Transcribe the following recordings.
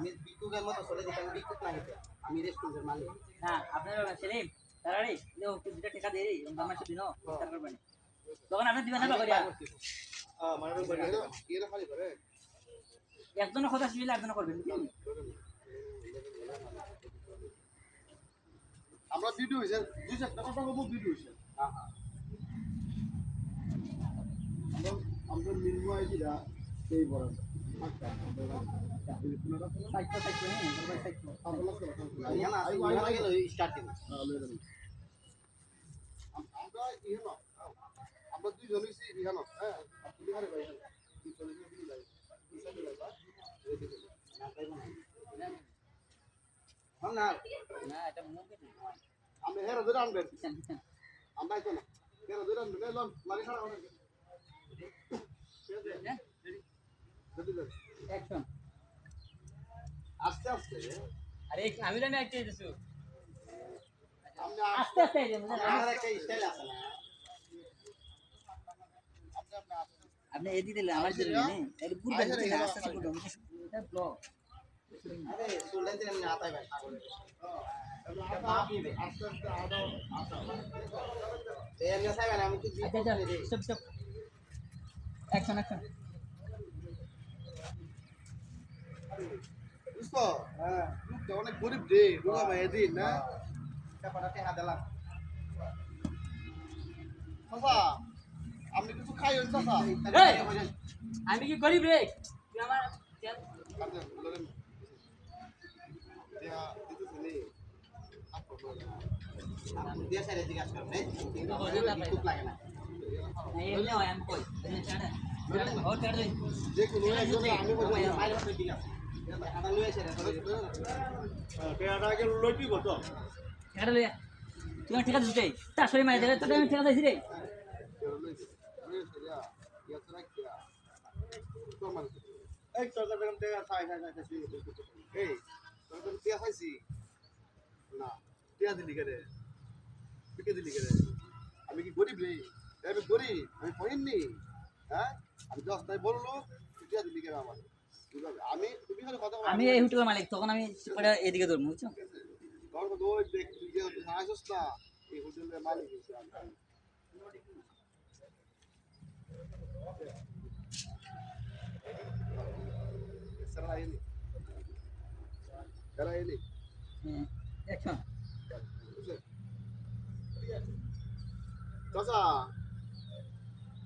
আমি বিকুকের মতো চলে যেতে আমি বিকুক না হইতে আমি রেস্টুরেন্টের মালিক না আপনার সেলিম তাড়াতাড়ি দেও দুটা টাকা দেই রমজান মাসে দিনো ইফতার করবেন তখন আপনি দিবেন না করিয়া মানে এর খালি করে একজনের কথা শুনলে একজনের করবেন আমরা ভিডিও হইছে 2-4টা কথা বলবো ভিডিও হইছে হ্যাঁ হ্যাঁ আমরা মিনিমাম আইডিয়া এই বড় আমরা দুইজন হইছি ইহানো হ্যাঁ আপনি হারে ভাই না না এটা মুখে আমি হেরো ধরে আনবেন আমরা আইতো না হেরো ধরে আনবেন এলাম লারি ছাড়া হবে অ্যাকশন আস্তে আস্তে আরে আমি জানি একটা দিছু আপনি আস্তে আস্তে এই বুঝলেন আমার একটা স্টাইল আছে না আপনি এদি দিলে আমার জন্য নেই এর পুরো আস্তে আস্তে পুরো এটা ব্লগ আরে সুলতান দিন আমি আতাই ভাই আস্তে আস্তে আদা এই আমি সাইবেন আমি তো আচ্ছা স্টপ স্টপ অ্যাকশন অ্যাকশন বুঝছো হ্যাঁ লোকটা অনেক গরিব রে রোগা ভাই এদিন না চাপাটাতে হাত দিলাম চাচা আপনি কিছু খাইছেন চাচা আমি কি গরিব রে তুই আমার দিয়া সাইডে জিজ্ঞাসা করবেন লাগে না এমনি হয় আমি কই ও ছাড় দে যে কোনো একজন আমি বলি মাইল হতে ঠিক আছে এটা লয়ে এসে পেয়ারাকে লইবি কত ছাড় দে তুই ঠিক আছে দিতে তা সই মাই দেবে তোকে আমি ঠিক আছে দিছি রে এই তোর বেগম তে খাই এই তোর বেগম তে খাইছি না টিয়া দিলি করে বিকে দিলি করে আমি কি গরিব রে আমি গরিব আমি পড়িনি হ্যাঁ আমি 10 তাই বললো টিয়া দিলি করে আমার আমি তুমি খালি কথা আমি এই হোটেলের মালিক তখন আমি পরে এদিকে ধরবো বুঝছো তোর তো ওই দেখ তুই যে আসছ না এই হোটেলের মালিক হইছে আমি Cara ele. অ্যাকশন চাচা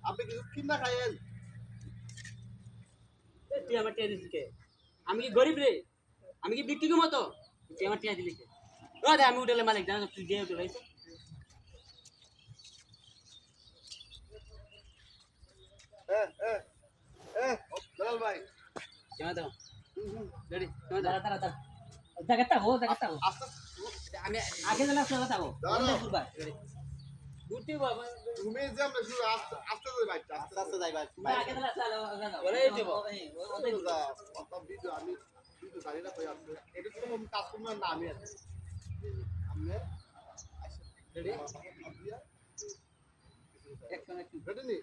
আপনি কিছু কিনা খাইয়েন তুই আমার টিয়া দিলি কে আমি কি গরিব রে আমি কি বিক্রি মতো তুই আমার টিয়া দিলি কে ও দে আমি হোটেলের মালিক জানো তুই যে হোটেল আইছ দলাল ভাই কেমন দাও রেডি কেমন দাও দাঁড়া জায়গাটা হো আস্তে আমি আগে দিলাম জায়গাটা হো ভাই ঘুরতে বাবা তুমি যে আমরা শুরু আস্তে আস্তে যাই ভাই আস্তে আস্তে যাই ভাই আগে দিলাম চলো বলে দেব ওদের কত ভিডিও আমি ভিডিও জানি না কই আপনি এটা তো কোন কাজ করব না আমি আছে আপনি রেডি অ্যাকশন রেডি নি